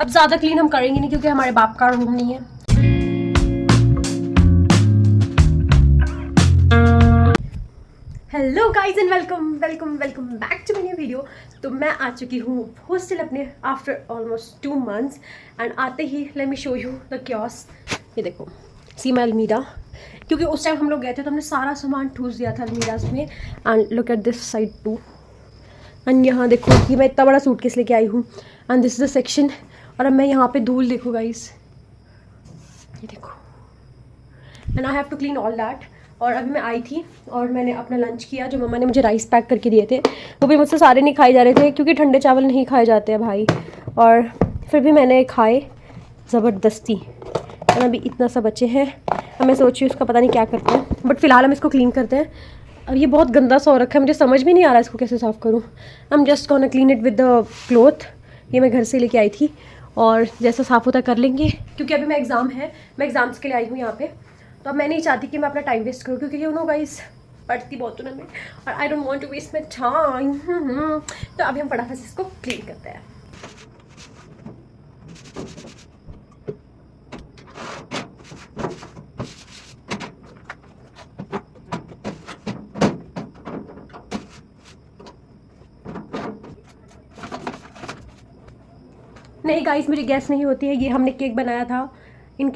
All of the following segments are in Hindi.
अब ज़्यादा क्लीन हम करेंगे नहीं क्योंकि हमारे बाप का रूम नहीं है। Hello guys and welcome welcome welcome back to my new video. तो मैं आ चुकी हूँ हॉस्टल अपने आफ्टर ऑलमोस्ट 2 months एंड आते ही let me show you the chaos. ये देखो सी माय अलमीरा, क्योंकि उस टाइम हम लोग गए थे तो हमने सारा सामान ठूस दिया था अलमीराज में। And look at this side too. And यहाँ देखो कि मैं इतना बड़ा सूटकेस लेके आई हूँ and this is the section. और अब मैं यहाँ पे धूल देखो गाइस, ये देखो। And I have to clean all that. और अभी मैं आई थी और मैंने अपना लंच किया, जो मम्मा ने मुझे राइस पैक करके दिए थे। वो भी मुझसे सारे नहीं खाए जा रहे थे क्योंकि ठंडे चावल नहीं खाए जाते हैं भाई। और फिर भी मैंने खाए ज़बरदस्ती। और अभी इतना सा बचे हैं। अब मैं सोची उसका पता नहीं क्या करते हैं, बट फिलहाल हम इसको क्लीन करते हैं। अब ये बहुत गंदा सा हो रखा है, मुझे समझ में नहीं आ रहा इसको कैसे साफ़ करूँ। I am just gonna clean it with the cloth. ये मैं घर से लेके आई थी और जैसा साफ़ होता कर लेंगे, क्योंकि अभी मैं एग्ज़ाम्स के लिए आई हूँ यहाँ पे। तो अब मैं नहीं चाहती कि मैं अपना टाइम वेस्ट करूँ, क्योंकि यू नो गाइस पढ़ती बहुत हूँ ना मैं, और I don't want to waste my time. तो अभी हम फटाफट से इसको क्लीन करते हैं। नहीं गाइस, मुझे गैस नहीं होती है। ये हमने केक बनाया था इन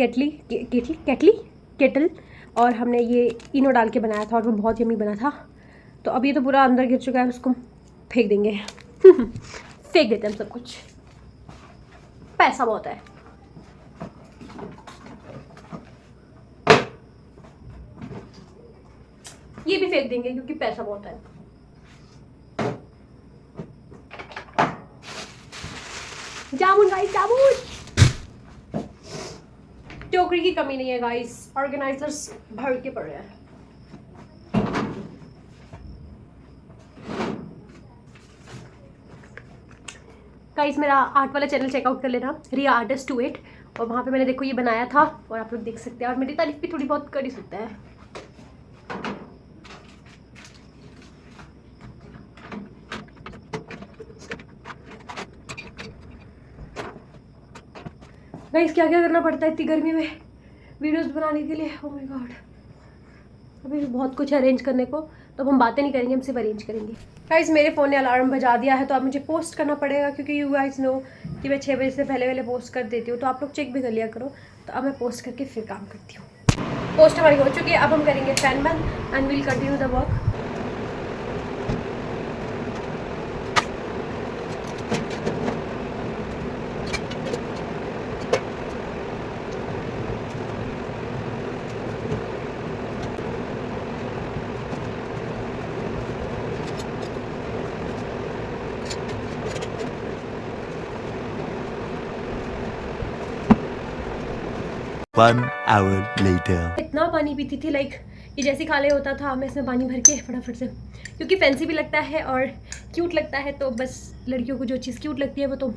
केटल, और हमने ये इनो डाल के बनाया था और वो बहुत यम्मी बना था। तो अब ये तो पूरा अंदर गिर चुका है, उसको फेंक देंगे। फेंक देते हैं हम सब कुछ, पैसा बहुत है। ये भी फेंक देंगे क्योंकि पैसा बहुत है। जामुन गाइस, जामुन। टोकरी की कमी नहीं है गाइस, ऑर्गेनाइजर्स भर के पड़े हैं। गाइस मेरा आर्ट वाला चैनल चेकआउट कर लेना, रिया आर्टिस्ट 28। और वहाँ पे मैंने देखो ये बनाया था और आप लोग देख सकते हैं, और मेरी तारीफ भी थोड़ी बहुत कर ही सकते हैं। गाइस क्या क्या करना पड़ता है इतनी गर्मी में वीडियोस बनाने के लिए। ओह माय गॉड, अभी भी बहुत कुछ अरेंज करने को। तो अब हम बातें नहीं करेंगे, हम सिर्फ अरेंज करेंगे। गाइस मेरे फ़ोन ने अलार्म बजा दिया है, तो अब मुझे पोस्ट करना पड़ेगा, क्योंकि यू गाइस नो कि मैं 6 बजे से पहले पोस्ट कर देती हूँ। तो आप लोग चेक भी कर लिया करो। तो अब मैं पोस्ट करके फिर काम करती हूँ। पोस्ट हमारी हो चुकी है, अब हम करेंगे फैन बंद and will continue the work. One hour later. इतना पानी पीती थी, लाइक ये जैसे खाले होता था मैं इसमें पानी भर के फटाफट से, क्योंकि फैंसी भी लगता है और क्यूट लगता है। तो बस लड़कियों को जो चीज़ क्यूट लगती है वो तो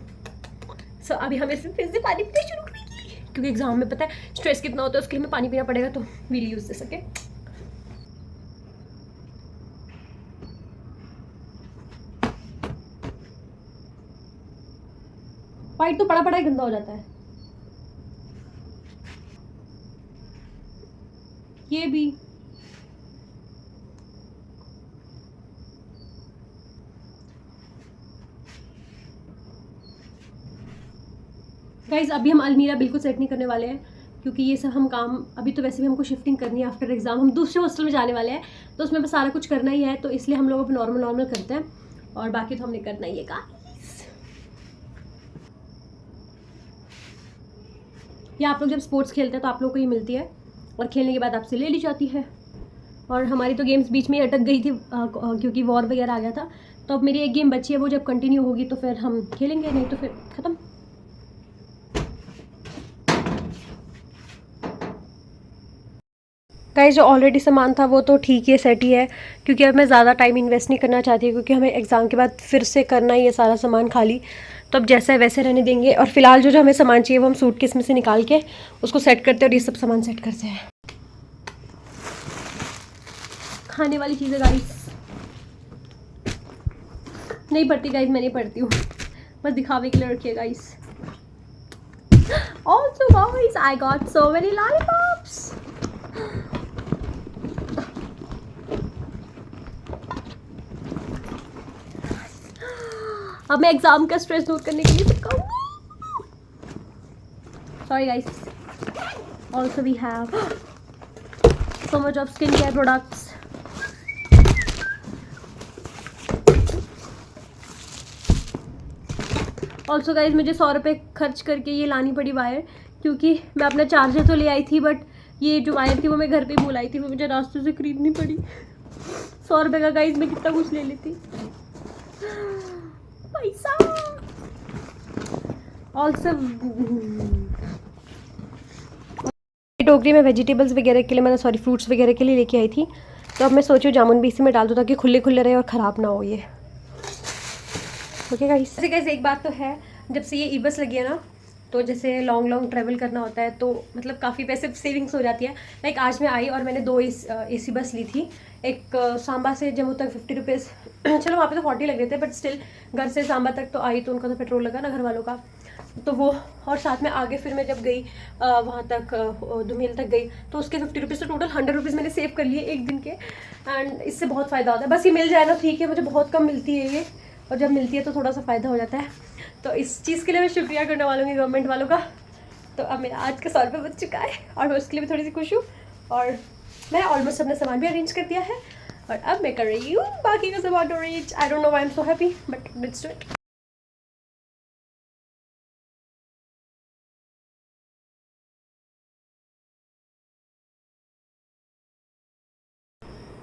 अभी हमें इसमें फिर से पानी पीना शुरू करेंगे, क्योंकि एग्जाम में पता है स्ट्रेस कितना होता है, उसके लिए हमें पानी पीना पड़ेगा। तो वील यूज दिस, ओके। वाइट तो पड़ा पड़ा ही गंदा हो जाता है। ये भी गाइज अभी हम अलमीरा बिल्कुल सेट नहीं करने वाले हैं, क्योंकि ये सब हम काम अभी तो वैसे भी हमको शिफ्टिंग करनी है आफ्टर एग्जाम। हम दूसरे हॉस्टल में जाने वाले हैं, तो उसमें बस सारा कुछ करना ही है। तो इसलिए हम लोग अब नॉर्मल करते हैं, और बाकी तो हमने करना ही है गाइस। ये आप लोग जब स्पोर्ट्स खेलते हैं तो आप लोग को ये मिलती है, और खेलने के बाद आपसे ले ली जाती है। और हमारी तो गेम्स बीच में ही अटक गई थी क्योंकि वॉर वगैरह आ गया था। तो अब मेरी एक गेम बची है, वो जब कंटिन्यू होगी तो फिर हम खेलेंगे, नहीं तो फिर ख़त्म। गाइस जो ऑलरेडी सामान था वो तो ठीक है, सेट ही है, क्योंकि अब मैं ज़्यादा टाइम इन्वेस्ट नहीं करना चाहती, क्योंकि हमें एग्ज़ाम के बाद फिर से करना ही है सारा सामान खाली। तो अब जैसा है वैसे रहने देंगे। और फिलहाल जो हमें सामान चाहिए वो हम सूटकेस में से निकाल के उसको सेट करते हैं, और ये सब सामान सेट करते हैं। खाने वाली चीज़ें गाइस नहीं पढ़ती, गाइस मैं नहीं पढ़ती हूँ, बस दिखावे के लिए रखिए guys. Also guys, I got so many lollipops. अब मैं एग्जाम का स्ट्रेस दूर करने के लिए चिपकाऊंगी. Sorry guys. Also we have so much of skincare products. Also guys मुझे 100 रुपये खर्च करके ये लानी पड़ी वायर, क्योंकि मैं अपना चार्जर तो ले आई थी बट ये जो वायर थी वो मैं घर पे भूल आई थी, वो मुझे रास्ते से खरीदनी पड़ी. 100 रुपये का गाइज मैं कितना कुछ ले लेती. पैसा. ऑल्सो टोकरी में वेजिटेबल्स वगैरह के लिए, मैंने सॉरी फ्रूट्स वगैरह के लिए लेके आई थी. तो अब मैं सोची हूँ जामुन भी इसी में डाल दूँ ताकि खुले खुले रहे और ख़राब ना हो ये. Okay guys. वैसे गाइस एक बात तो है, जब से ये ई बस लगी है ना, तो जैसे लॉन्ग ट्रैवल करना होता है तो मतलब काफ़ी पैसे सेविंग्स हो जाती है. लाइक आज मैं आई और मैंने 2 AC बस ली थी. एक सांबा से जम्मू तक 50 रुपीज़, चलो वहाँ पे तो 40 लग रहे थे बट स्टिल घर से सांबा तक तो आई तो उनका तो पेट्रोल लगा ना घर वालों का, तो वो. और साथ में आगे फिर मैं जब गई वहाँ तक दुमेल तक गई तो उसके 50 रुपीज़, तो टोटल 100 रुपीज़ मैंने सेव कर लिए एक दिन के. एंड इससे बहुत फ़ायदा होता है. बस ये मिल जाए ना ठीक है, मुझे बहुत कम मिलती है ये, और जब मिलती है तो थोड़ा सा फ़ायदा हो जाता है. तो इस चीज़ के लिए मैं शुक्रिया करने वालूँगी गवर्नमेंट वालों का. तो अब मेरा आज का 100 रुपये बच चुका है और मैं उसके लिए भी थोड़ी सी खुश हूँ. और मैं ऑलमोस्ट अपना सामान भी अरेंज कर दिया है और अब मैं कर रही हूँ बाकी का सामान arrange. I don't know why I am so happy but let's do it.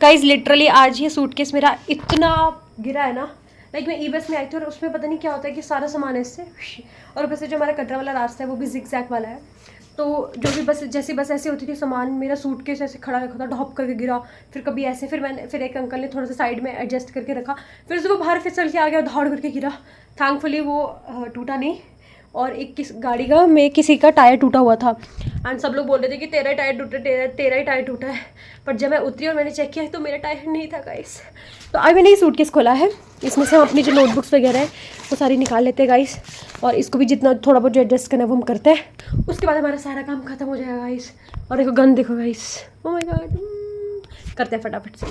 Guys literally आज ये सूटकेस मेरा इतना गिरा है ना. लाइक मैं ई बस में आई थी और उसमें पता नहीं क्या होता है कि सारा सामान है इससे. और ऊपर से जो हमारा कटरा वाला रास्ता है वो भी जिगजैग वाला है, तो जो भी बस जैसी बस ऐसी होती थी सामान मेरा सूटकेस ऐसे खड़ा रखा था, ढॉप करके गिरा. फिर कभी ऐसे, फिर एक अंकल ने थोड़ा सा साइड में एडजस्ट करके रखा, फिर से वो बाहर फिसल के आ गया, दौड़ करके गिरा. थैंकफुली वो टूटा नहीं. और एक गाड़ी का में किसी का टायर टूटा हुआ था एंड सब लोग बोल रहे थे कि तेरा ही टायर टूटा है. पर जब मैं उतरी और मैंने चेक किया तो मेरा टायर नहीं था गाइस. तो अभी मैंने ये सूटकेस खोला है, इसमें से हम अपनी जो नोटबुक्स वगैरह है वो सारी निकाल लेते हैं गाइस. और इसको भी जितना थोड़ा बहुत जो एडजस्ट करना है वो हम करते हैं. उसके बाद हमारा सारा काम खत्म हो जाएगा गाइस. और देखो गन देखो गाइस, ओह माय गॉड. करते हैं फटाफट से.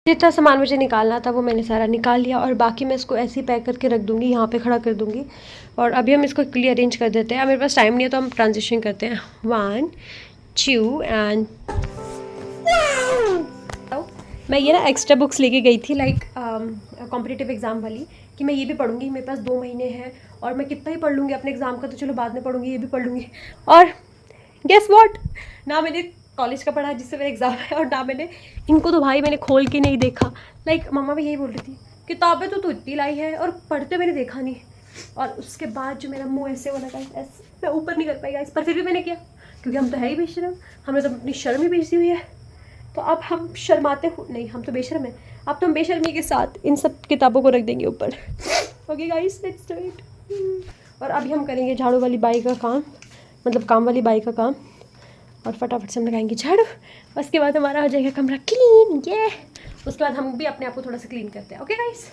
जितना सामान मुझे निकालना था वो मैंने सारा निकाल लिया और बाकी मैं इसको ऐसे ही पैक करके रख दूँगी, यहाँ पे खड़ा कर दूँगी. और अभी हम इसको क्लियर अरेंज कर देते हैं. मेरे पास टाइम नहीं है तो हम ट्रांजिशन करते हैं. 1 2 एंड मैं ये ना एक्स्ट्रा बुक्स लेके गई थी लाइक कॉम्पिटिटिव एग्ज़ाम वाली, कि मैं ये भी पढ़ूंगी. मेरे पास 2 महीने हैं और मैं कितना ही पढ़ लूँगी अपने एग्ज़ाम का, तो चलो बाद में पढ़ूंगी, ये भी पढ़ लूँगी. और गेस व्हाट, ना मैंने कॉलेज का पढ़ा जिससे मेरा एग्ज़ाम है और ना मैंने इनको, तो भाई मैंने खोल के नहीं देखा. लाइक मम्मा भी यही बोल रही थी, किताबें तो इतनी लाई है और पढ़ते मैंने देखा नहीं. और उसके बाद जो मेरा मुंह ऐसे होना गाइस, ऐसे मैं ऊपर नहीं कर पाई गाइस, पर फिर भी मैंने किया क्योंकि हम तो है ही बेशरम. हमने तो अपनी शर्म ही बेच दी हुई है. तो अब हम शर्माते नहीं, हम तो बेशरम है. अब तो हम बेशर्मी के साथ इन सब किताबों को रख देंगे ऊपर. Okay guys, let's do it. और अभी हम करेंगे झाड़ू वाली बाई का काम, मतलब काम वाली बाई का काम. और फटाफट से हम लगाएंगे झाड़ू. उसके बाद हमारा हो जाएगा कमरा क्लीन. ये उसके बाद हम भी अपने आप को थोड़ा सा क्लीन करते हैं. Okay guys.